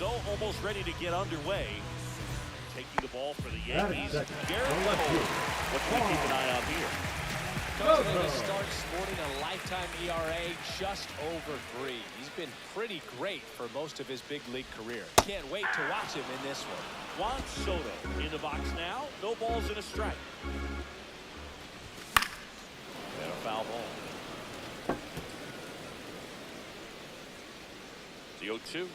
So almost ready to get underway. Taking the ball for the Yankees. What can we keep an eye on here? Comes in to start sporting a lifetime ERA just over 3. He's been pretty great for most of his big league career. Can't wait to watch him in this one. Juan Soto in the box now. No balls and a strike. And a foul ball. The 0-2.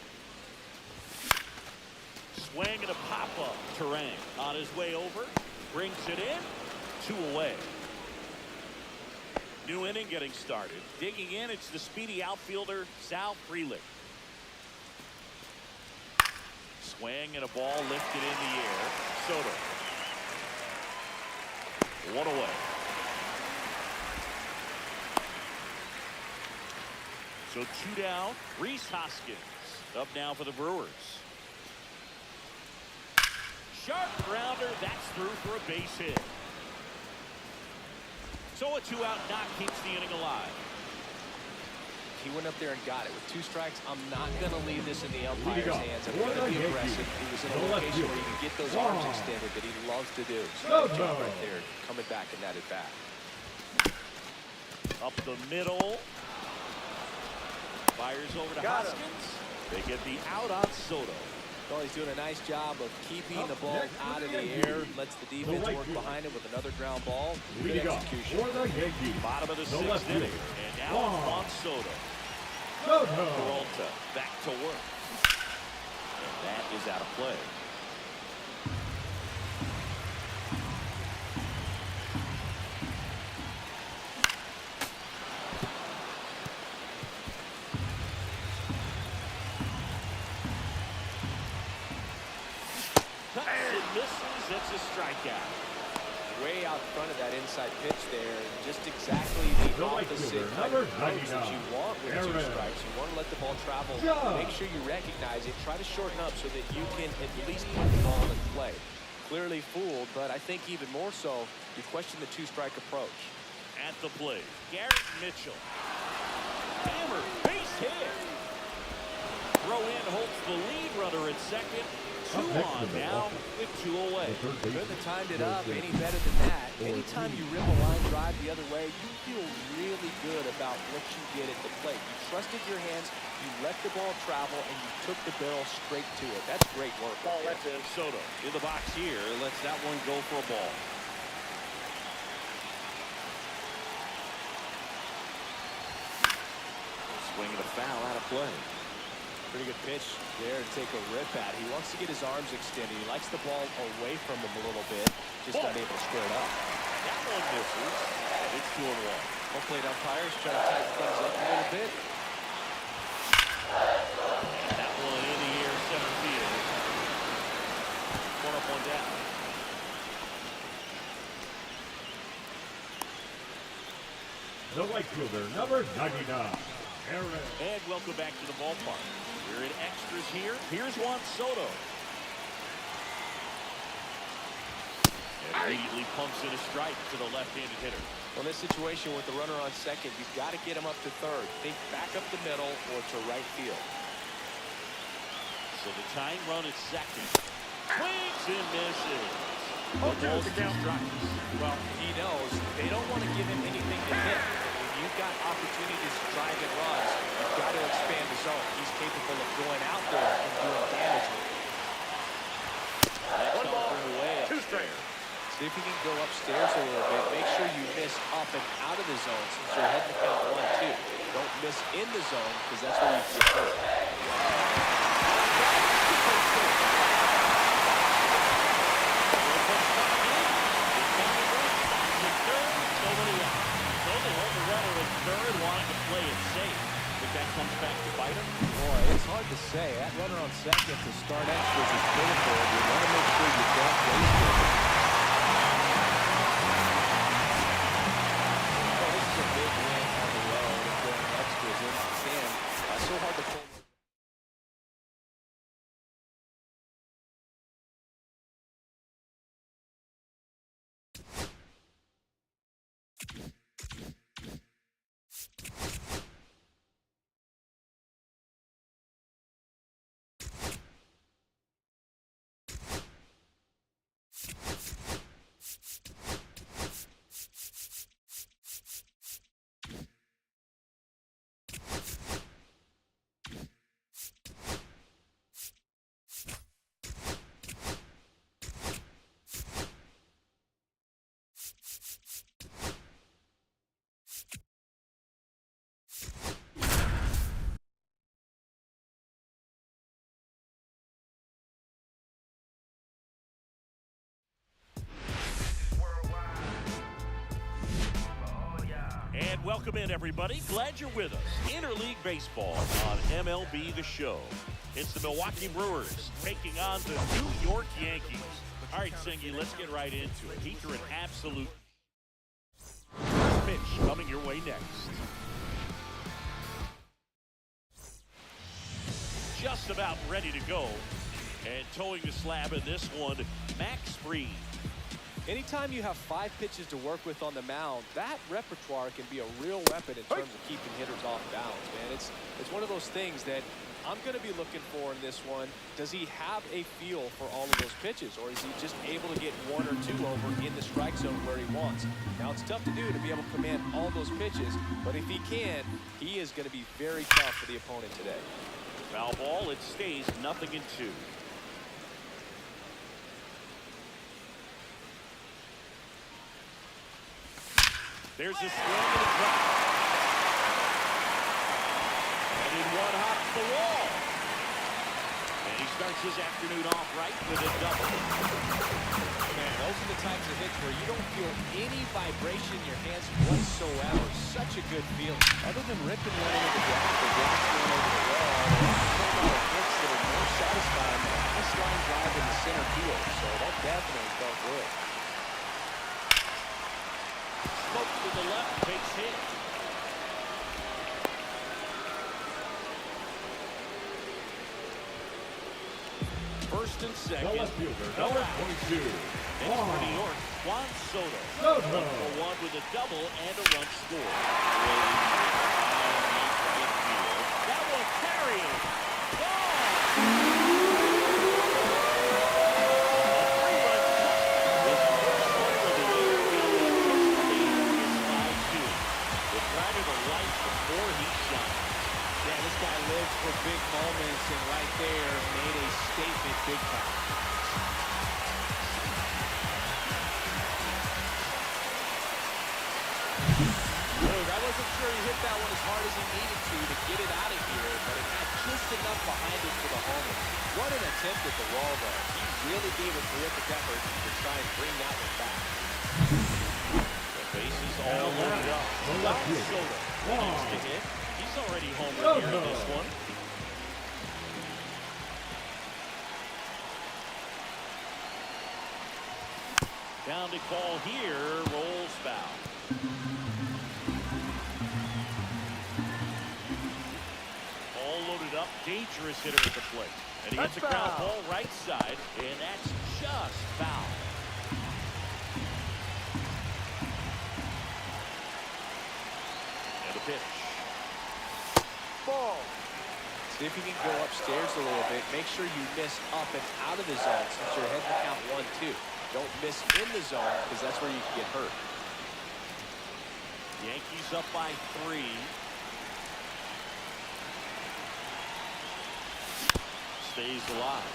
Swing and a pop-up. Terang on his way over. Brings it in. 2 away. New inning getting started. Digging in, it's the speedy outfielder, Sal Frelick. Swing and a ball lifted in the air. Soto. 1 away. So 2 down. Rhys Hoskins up now for the Brewers. Sharp grounder. That's through for a base hit. So a 2-out knock keeps the inning alive. He went up there and got it. With 2 strikes, I'm not going to leave this in the umpire's hands. I'm going to be aggressive. He was in a location where he can get those arms extended that he loves to do. So good job right there, coming back in that at bat. Up the middle. Fires over to Hoskins. They get the out on Soto. Well, he's doing a nice job of keeping the ball out of the air. Lets the defense work behind it with another ground ball. Good execution. Bottom of the 6th inning. And now Juan Soto. Peralta back to work. And that is out of play. That's a strikeout. Way out front of that inside pitch there. Just exactly the opposite type of approach that you want with 2 strikes. You want to let the ball travel. Make sure you recognize it. Try to shorten up so that you can at least put the ball in play. Clearly fooled, but I think even more so, you question the 2-strike approach. At the plate, Garrett Mitchell. Hammer, base hit. Throw in holds the lead runner at second. 2 on now with 2 away. Couldn't have timed it up any better than that. Anytime you rip a line drive the other way, you feel really good about what you get at the plate. You trusted your hands, you let the ball travel, and you took the barrel straight to it. That's great work. Ball left in. Soto in the box here. Lets that one go for a ball. Swing and a foul out of play. Pretty good pitch there to take a rip at. He wants to get his arms extended. He likes the ball away from him a little bit. Just unable to square it up. That one misses. It's 2-1. Hopefully the umpires try to tighten things up a little bit. That one in the air, center field. 1 up, 1 down. The right fielder, number 99. And welcome back to the ballpark. We're in extras here. Here's Juan Soto. And immediately pumps in a strike to the left-handed hitter. Well, in this situation with the runner on second, you've got to get him up to third. Think back up the middle or to right field. So the tying run is second. Swings and misses. Almost 2 strikes. Well, he knows they don't want to give him anything to hit. You've got opportunities to drive and runs. You've got to expand the zone. He's capable of going out there and doing damage. That's away. 2 strikes. See if you can go upstairs a little bit. Make sure you miss up and out of the zone since you're heading to count 1-2. Don't miss in the zone because that's where you get hurt. Third, wanting to play it safe. Think that comes back to bite him? Boy, it's hard to say. That runner on second to start extras is critical. You want to make sure you don't waste it. Well, this is a big win on the road and going extras in Sam. So hard to pull. And welcome in, everybody. Glad you're with us. Interleague Baseball on MLB The Show. It's the Milwaukee Brewers taking on the New York Yankees. All right, Singy, let's get right into it. Heat are an absolute pitch coming your way next. Just about ready to go. And towing the slab in this one, Max Fried. Anytime you have 5 pitches to work with on the mound, that repertoire can be a real weapon in terms of keeping hitters off balance, man. It's one of those things that I'm going to be looking for in this one. Does he have a feel for all of those pitches, or is he just able to get 1 or 2 over in the strike zone where he wants? Now, it's tough to do to be able to command all those pitches, but if he can, he is going to be very tough for the opponent today. Foul ball, it stays 0-2. There's a swing and a drop. And in one hop to the wall. And he starts his afternoon off right with a double. Man, those are the types of hits where you don't feel any vibration in your hands whatsoever. Such a good feeling. Other than ripping one into the ground, the ground's going over the wall. There's a hits that are more satisfying than a nice line drive in the center field. So that definitely felt good. Soto to the left, takes hit. First and second. The left fielder, number 22. Next for New York, Juan Soto. Soto. 1-for-1 with a double and a run scored. That one carrying. For big moments, and right there made a statement big time. I wasn't sure he hit that one as hard as he needed to get it out of here, but it had just enough behind it for the homer. What an attempt at the wall, though. He really gave a terrific effort to try and bring that one back. The bases all loaded up. Soto needs to hit. He's already homered here in this one. Down to call here, rolls foul. All loaded up, dangerous hitter at the plate. And he hits a ground ball right side, and that's just foul. And a pitch. Ball. See if you can go upstairs a little bit. Make sure you miss up and out of the zone since you're heading to count 1-2. Don't miss in the zone because that's where you can get hurt. Yankees up by 3. Stays alive.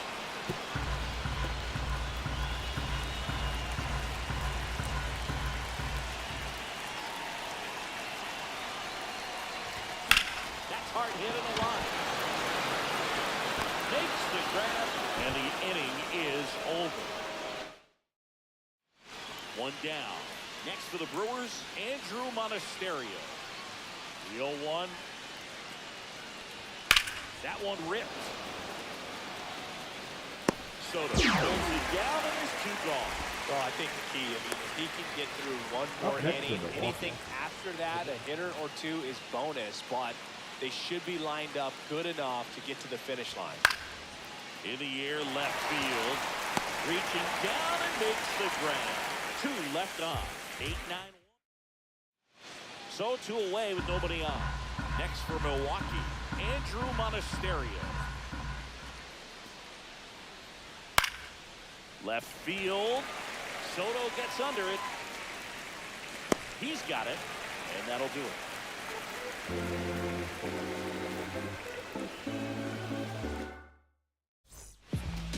That's hard hit in the line. Makes the grab, and the inning is over. 1 down. Next for the Brewers, Andrew Monasterio. The 0-1. That one ripped. Soto pulls it down and is 2 gone. Well, I think the key, if he can get through 1 more inning, anything after that, a hitter or 2 is bonus, but they should be lined up good enough to get to the finish line. In the air, left field. Reaching down and makes the grab. 2 left on. 8-9-1. So 2 away with nobody on. Next for Milwaukee, Andrew Monasterio. Left field. Soto gets under it. He's got it, and that'll do it.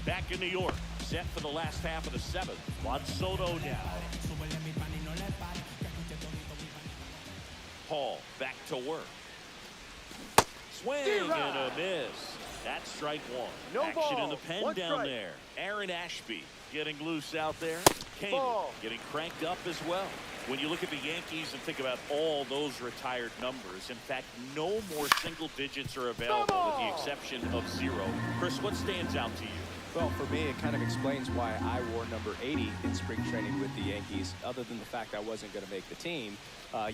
Back in New York, set for the last half of the 7th. Juan Soto now. Paul back to work. Swing and a miss. That's strike 1. No Action ball. in the pen 1 down strike. there. Aaron Ashby getting loose out there. Kane getting cranked up as well. When you look at the Yankees and think about all those retired numbers, in fact, no more single digits are available with the exception of 0. Chris, what stands out to you? Well, for me, it kind of explains why I wore number 80 in spring training with the Yankees, other than the fact I wasn't going to make the team.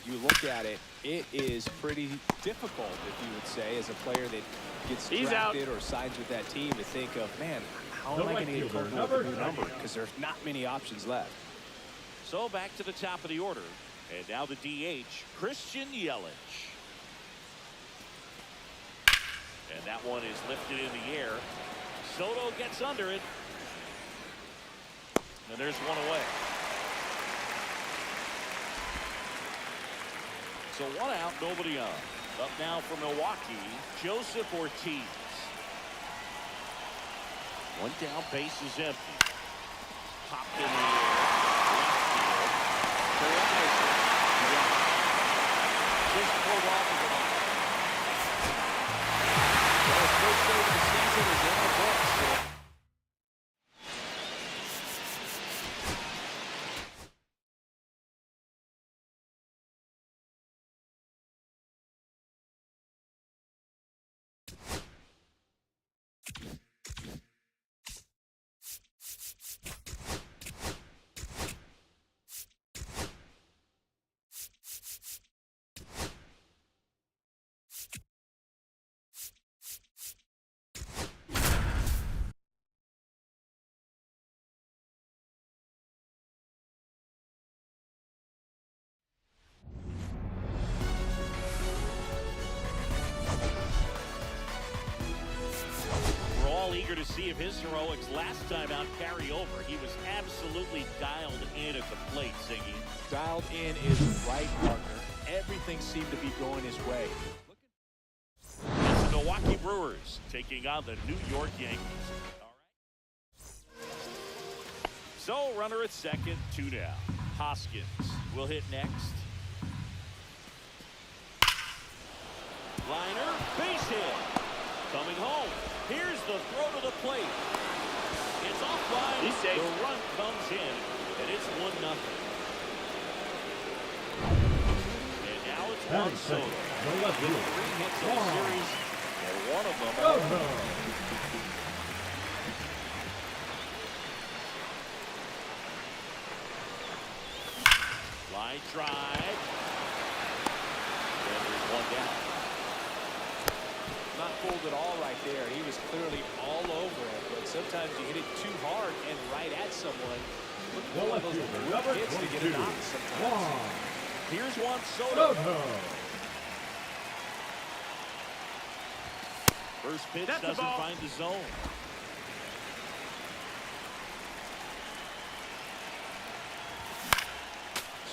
You look at it, it is pretty difficult, if you would say, as a player that gets drafted or signs with that team to think of, man, how am I going to get comfortable with a new number? Because there's not many options left. So back to the top of the order. And now the DH, Christian Yelich. And that one is lifted in the air. Soto gets under it. And there's one away. So 1 out, nobody on. Up now for Milwaukee, Joseph Ortiz. 1 down, base is empty. Popped in the air. Just pulled off of it. Well, his first save of the season is in the books. Eager to see if his heroics last time out carry over. He was absolutely dialed in at the plate, Siggy. Dialed in is right, partner. Everything seemed to be going his way. It's the Milwaukee Brewers taking on the New York Yankees. All right. So runner at second, 2 down. Hoskins will hit next. Liner, base hit. Coming home. Here's the throw to the plate. It's offline. He's safe. The run comes in, and it's 1-0. And now it's Juan Soto. With 3 hits in the series, and 1 of them. Line drive. And there's 1 down. Not fooled at all right there. He was clearly all over it, but sometimes you hit it too hard and right at someone. Look for one of those little hits to get a knock sometimes. Here's Juan Soto. First pitch doesn't find the zone.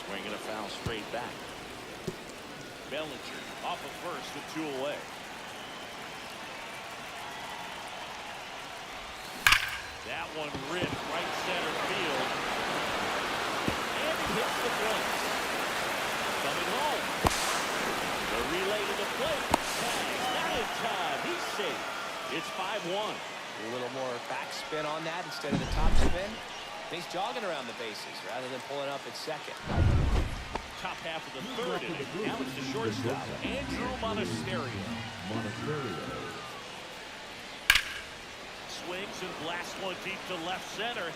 Swinging a foul straight back. Bellinger off of first with 2 away. That one ripped right center field. And he hits the fence. Coming home. The relay to the plate. Not in time. He's safe. It's 5-1. A little more backspin on that instead of the top spin. He's jogging around the bases rather than pulling up at second. Top half of the 3rd inning. Now it's the shortstop, Andrew Monasterio. Swings and blasts one deep to left center.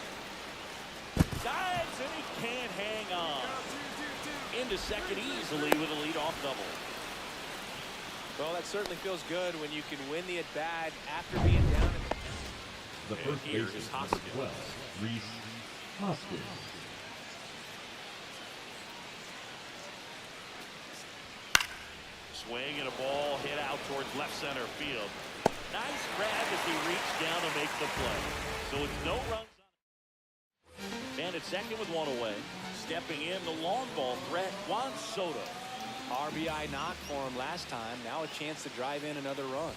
Dives and he can't hang on. Into second easily with a leadoff double. Well, that certainly feels good when you can win the at-bat after being down. The first here base is Hoskins. Hoskins. Swing and a ball hit out towards left center field. Nice grab as he reached down to make the play. So it's no runs on. Man at second with 1 away. Stepping in the long ball threat, Juan Soto. RBI knock for him last time. Now a chance to drive in another run.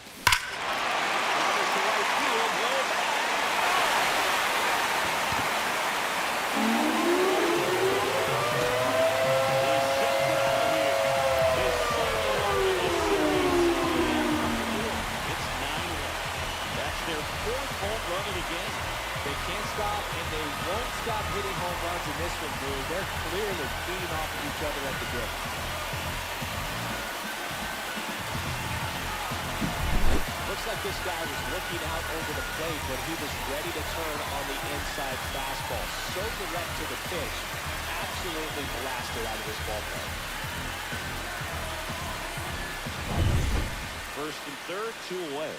They can't stop, and they other at the bit. Looks like this guy was looking out over the plate, but he was ready to turn on the inside fastball. So direct to the pitch. Absolutely blasted out of this ballpark. First and third, 2 away.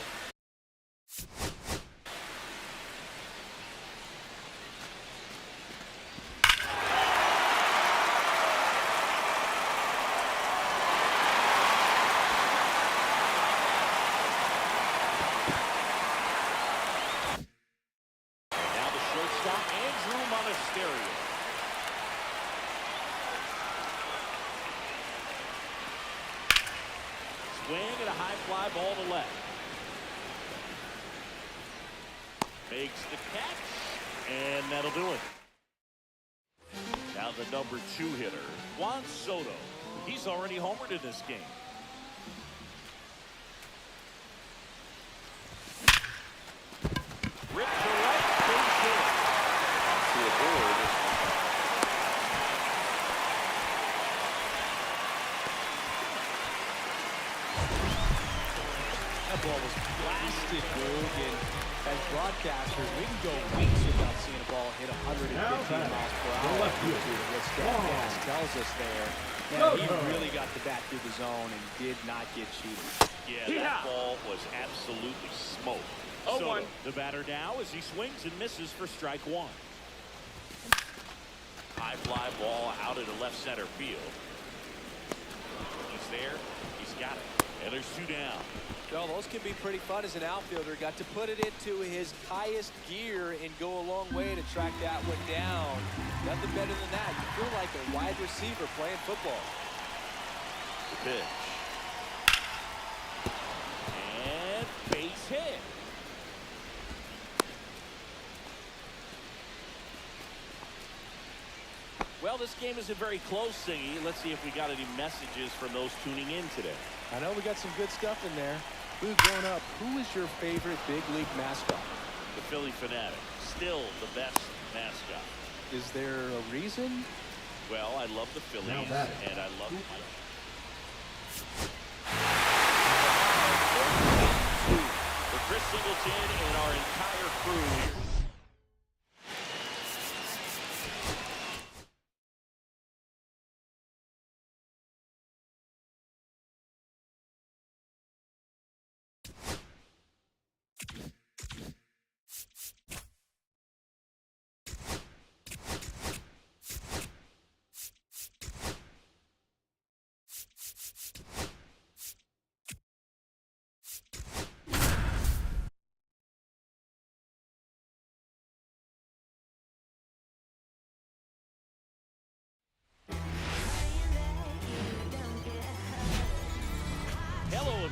Swing and a high fly ball to left. Makes the catch, and that'll do it. Now the number 2 hitter, Juan Soto. He's already homered in this game. Ripped to right, base hit. To the board. That ball was blasted, Boog, and as broadcasters, we can go weeks without seeing a ball hit 115 miles per hour. What Gas tells us there, he really got the bat through the zone and did not get cheated. Yeah, that ball was absolutely smoked. Soto, the batter now as he swings and misses for strike 1. High fly ball out into left center field. He's there. He's got it. And there's 2 down. Well, those can be pretty fun as an outfielder. Got to put it into his highest gear and go a long way to track that one down. Nothing better than that. You feel like a wide receiver playing football. The pitch. And base hit. Well, this game isn't very close, Singy. Let's see if we got any messages from those tuning in today. I know we got some good stuff in there. Boog, growing up, who is your favorite big league mascot? The Philly Fanatic. Still the best mascot. Is there a reason? Well, I love the Phillies, and I love Mike. For Chris Singleton and our entire crew here.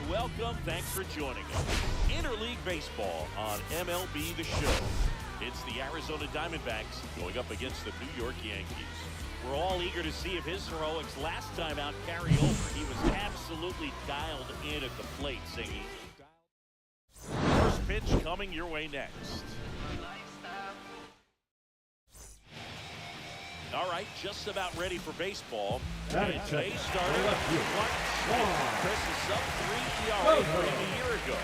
Welcome. Thanks for joining us. Interleague Baseball on MLB The Show. It's the Arizona Diamondbacks going up against the New York Yankees. We're all eager to see if his heroics last time out carry over. He was absolutely dialed in at the plate, Singy. First pitch coming your way next. All right, just about ready for baseball. And today's starter, Chris is sub-3 ERA for him a year ago.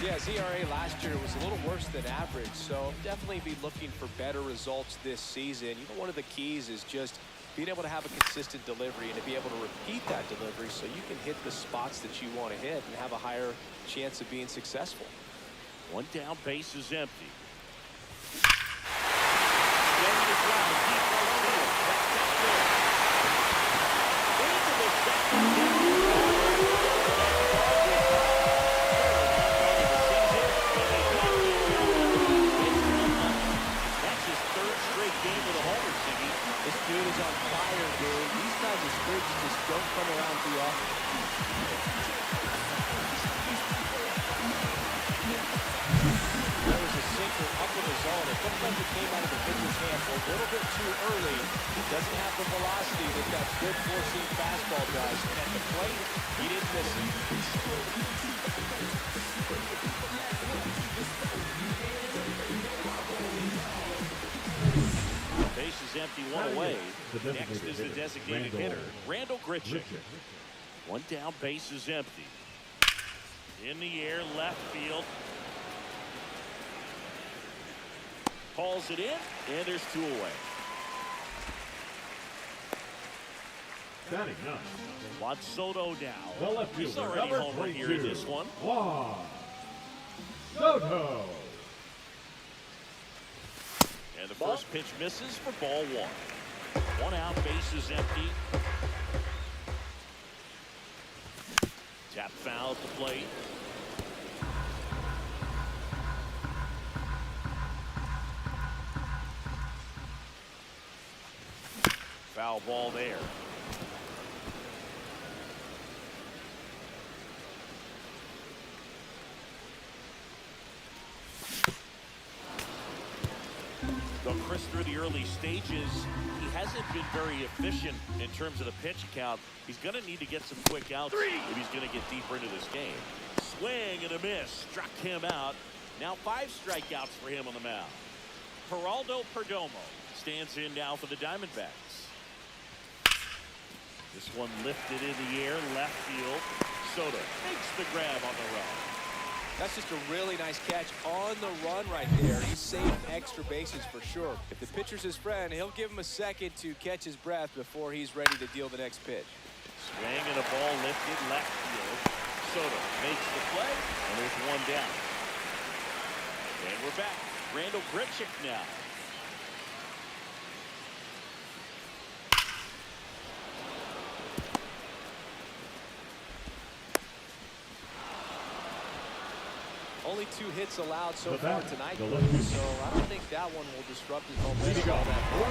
Yeah, his ERA last year was a little worse than average, so definitely be looking for better results this season. You know, one of the keys is just being able to have a consistent delivery and to be able to repeat that delivery so you can hit the spots that you want to hit and have a higher chance of being successful. 1 down, base is empty. Don't come around too often. There was a sinker up in the zone. It looked like it came out of the pitcher's hand a little bit too early. It doesn't have the velocity that that good four-seam fastball does. And at the plate, he didn't miss it. Base is empty, one away. The Next is the designated hitter, Randall Grichuk. One down, base is empty. In the air, left field. Calls it in, and there's 2 away. Batting up. Juan Soto now. The left He's fielder, already number home run here 22, in this one. Juan Soto. And the first pitch misses for ball 1. 1 out, base is empty. Tap foul at the plate. Foul ball there. Though Chris, through the early stages, he hasn't been very efficient in terms of the pitch count. He's going to need to get some quick outs if he's going to get deeper into this game. Swing and a miss. Struck him out. Now 5 strikeouts for him on the mound. Geraldo Perdomo stands in now for the Diamondbacks. This one lifted in the air, left field. Soto makes the grab on the run. That's just a really nice catch on the run right there. He saved extra bases for sure. If the pitcher's his friend, he'll give him a second to catch his breath before he's ready to deal the next pitch. Swing and a ball lifted left field. Soto makes the play, and there's 1 down. And we're back. Randall Grichuk now. Only 2 hits allowed so far tonight, so I don't think that one will disrupt his momentum all that much.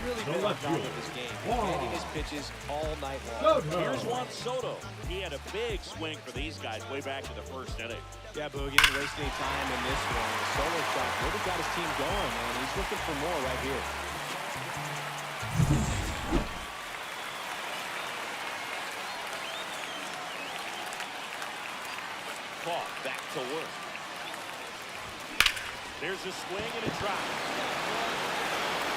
Really been on top of this game, hitting his pitches all night long. Here's Juan Soto. He had a big swing for these guys way back in the first inning. Yeah, Boogie didn't waste any time in this one. The solo shot really got his team going, and he's looking for more right here. Back to work. There's a swing and a drop.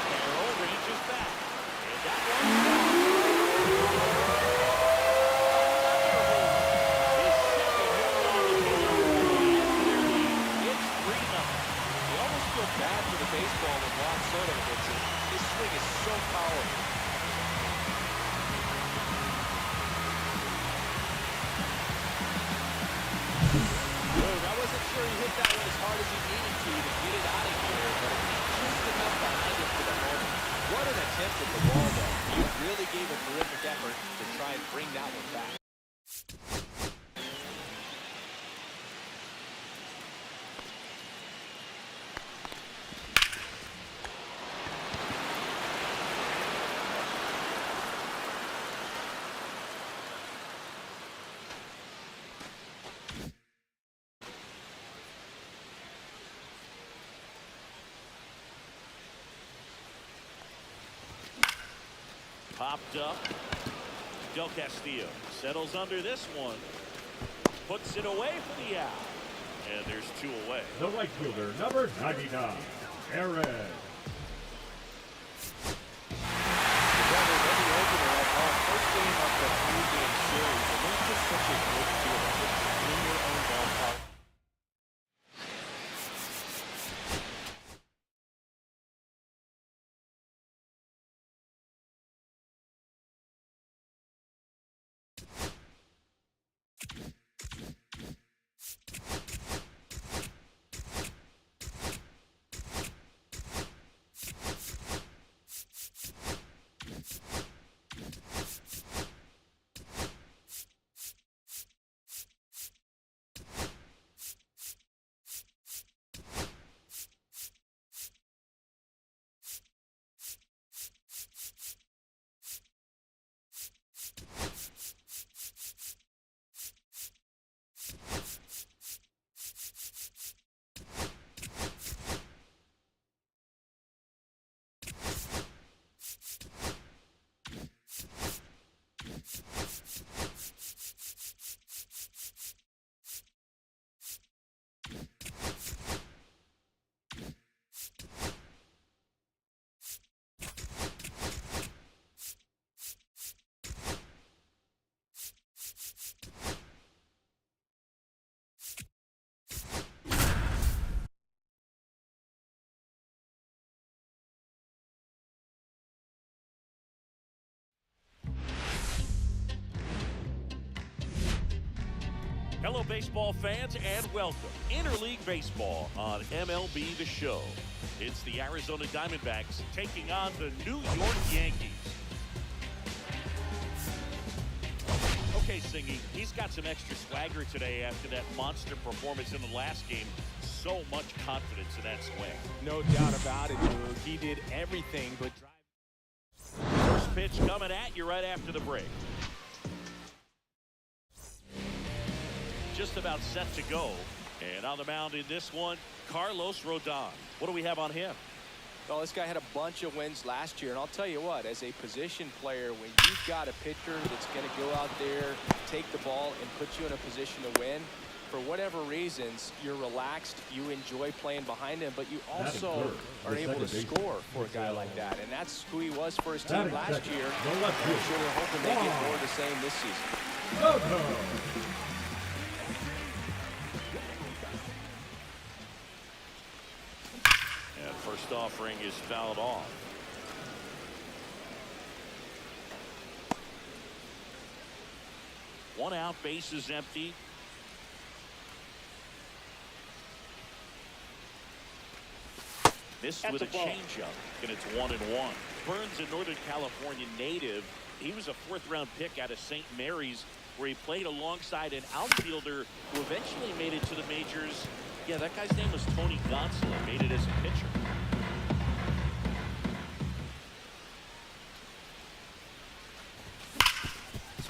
Carroll reaches back. And that one's down. His second home run of the game. It's 3-0. You almost feel bad for the baseball when Juan Soto hits it. His swing is so powerful. He hit that one as hard as he needed to get it out of here, but just enough behind him for the moment. What an attempt at the wall, though. He really gave a terrific effort to try and bring that one back. Popped up. Del Castillo settles under this one. Puts it away for the out. And there's 2 away. The right fielder, number 99, Aaron. First game of the 3-game series, and there's just such a good feeling in your own ballpark. Hello, baseball fans, and welcome. Interleague Baseball on MLB The Show. It's the Arizona Diamondbacks taking on the New York Yankees. Okay, Singy, he's got some extra swagger today after that monster performance in the last game. So much confidence in that swing. No doubt about it, Luke. He did everything but drive. First pitch coming at you right after the break. Just about set to go. And on the mound in this one, Carlos Rodon. What do we have on him? Well, this guy had a bunch of wins last year, and I'll tell you what, as a position player, when you've got a pitcher that's going to go out there, take the ball, and put you in a position to win, for whatever reasons, you're relaxed, you enjoy playing behind him, but you also are able to score for a guy like that, and that's who he was for his team last year. And I'm sure they're hoping they get more of the same this season. Soto. First offering is fouled off. One out, base is empty. This with a changeup, and it's 1-1. Burns, a Northern California native. He was a fourth-round pick out of St. Mary's, where he played alongside an outfielder who eventually made it to the majors. Yeah, that guy's name was Tony Gonsolin. Made it as a pitcher.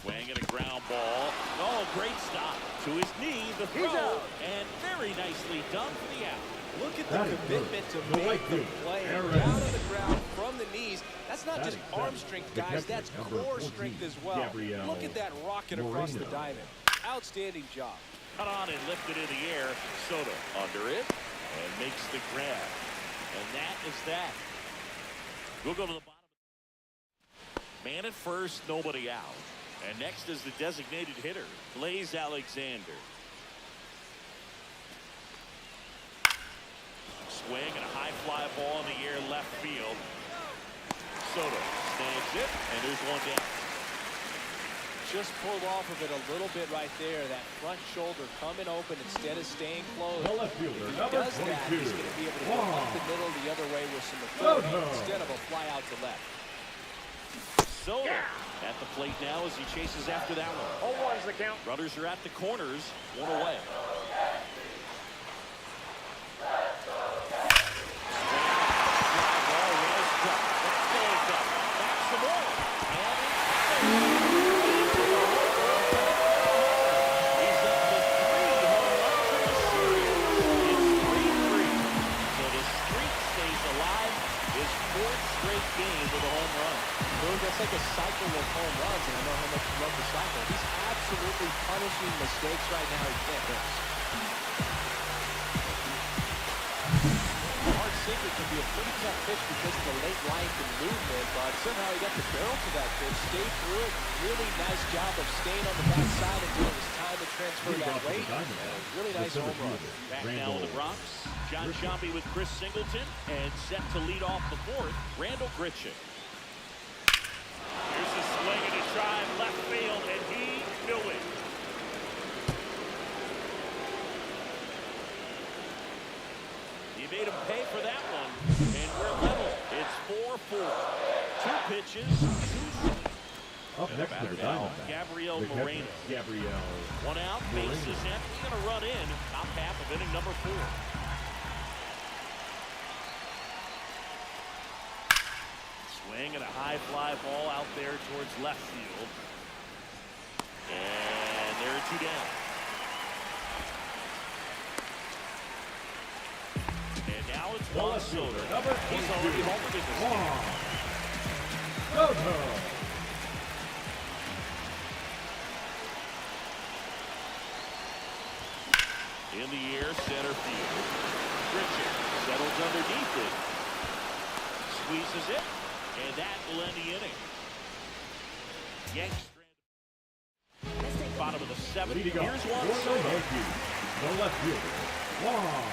Swing and a ground ball. Oh, great stop. To his knee, the throw, and very nicely done for the out. Look at the commitment to make the play down on the ground from the knees. That's not just arm strength, guys. That's core strength as well. Look at that rocket across the diamond. Outstanding job. Cut on and lifted in the air. Soto under it and makes the grab. And that is that. We'll go to the bottom. Man at first, nobody out. And next is the designated hitter, Blaze Alexander. Swing and a high fly ball in the air left field. Soto snags it, and there's one down. Just pulled off of it a little bit right there. That front shoulder coming open instead of staying closed. Left fielder, if he does that, he's going to be able to go up the middle the other way with some authority instead of a fly out to left. Soto at the plate now as he chases after that one. 0-1's the count. Runners are at the corners, one away. That's like a cycle of home runs, and I know how much you love the cycle. He's absolutely punishing mistakes right now. He can't miss. The hard sinker can be a pretty tough pitch because of the late life and movement, but somehow he got the barrel to that pitch, stayed through it. Really nice job of staying on the backside until it was time to transfer that weight. Really nice home run. Back now in the Bronx, John Sciambi with Chris Singleton, and set to lead off the fourth, Randall Grichuk. Here's a swing and a drive left field, and he knew it. He made him pay for that one, and we're level. It's 4-4. Two pitches, two. Up next to the Diamondbacks, Gabriel Moreno. One out, base is empty, and a run in. Top half of inning number 4. Swing and a high fly ball out there towards left field. And there are 2 down. And now it's Juan Soto. He's already homered in this game. Soto. In the air, center field. Grichuk settles underneath it. Squeezes it. And that will end the inning. Yanks bottom of the 7th. Here's Juan Soto. The left fielder, Juan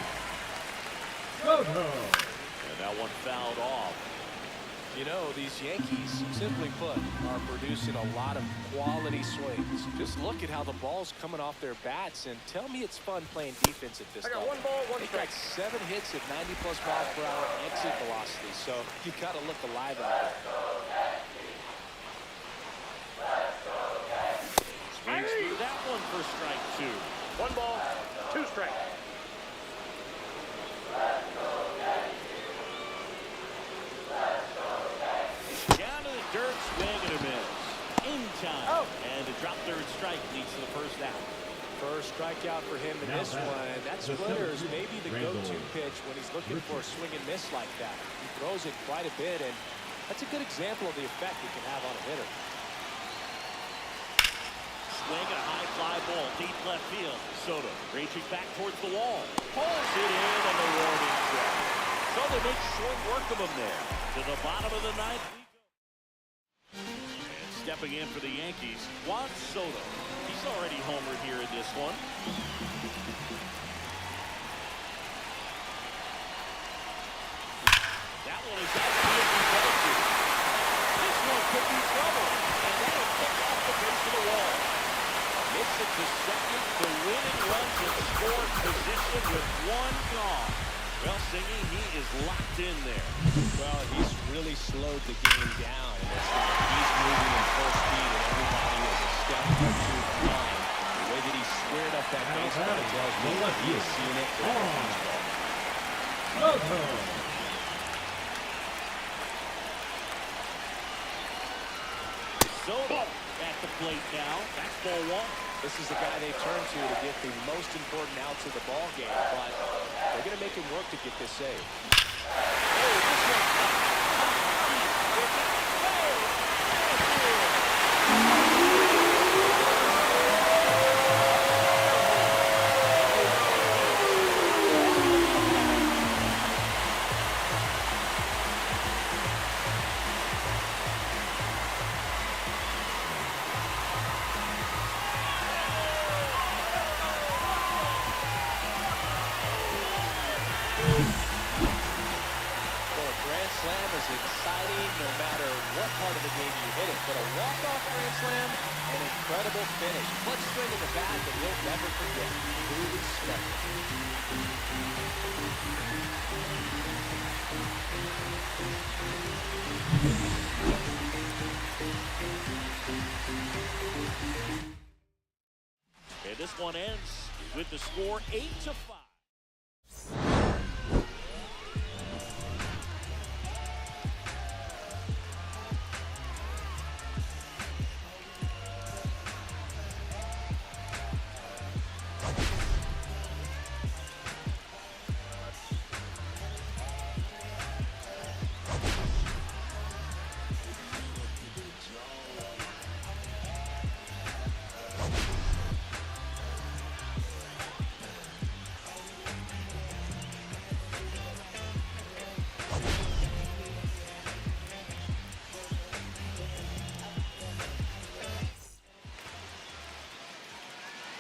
Soto. And that one fouled off. You know, these Yankees, simply put, are producing a lot of quality swings. Just look at how the ball's coming off their bats, and tell me it's fun playing defense at this level. I got 1 ball, 1 They strike. got 7 hits at 90+ miles per hour exit velocity, so you got to look alive out there. Swings through that one for strike 2. 1 ball, 2 strikes. Down to the dirt, swing and a miss. In time. Oh. And a drop third strike leads to the first out. First strikeout for him in Now this that- one. That the splitter is 17th maybe the Grand go-to Slam. pitch when he's looking for a swing and miss like that. He throws it quite a bit, and that's a good example of the effect it can have on a hitter. Swing and a high fly ball, deep left field. Soto reaching back towards the wall. Pulls it in on the warning track. So they make short work of him there. To the bottom of the ninth we go. And stepping in for the Yankees, Juan Soto. He's already homered here in this one. That one is out to This one could be trouble. And that'll kick off the base of the wall. Hits it to second. The winning runs in scoring position with 1 gone. Well, Singy, he is locked in there. Well, he's really slowed the game down, and he's moving in full speed, and everybody is a step or 2 behind. The way that he squared up that baseball tells me that he is seeing it with the baseball. Soto. Soto at the plate now. That's ball 1. This is the guy they turn to get the most important outs of the ball game, but they're going to make him work to get this save. Oh, this Grand Slam is exciting no matter what part of the game you hit it, but a walk-off Grand Slam, an incredible finish. Clutch swing in the back that you'll never forget. Truly special. And this one ends with the score 8-5.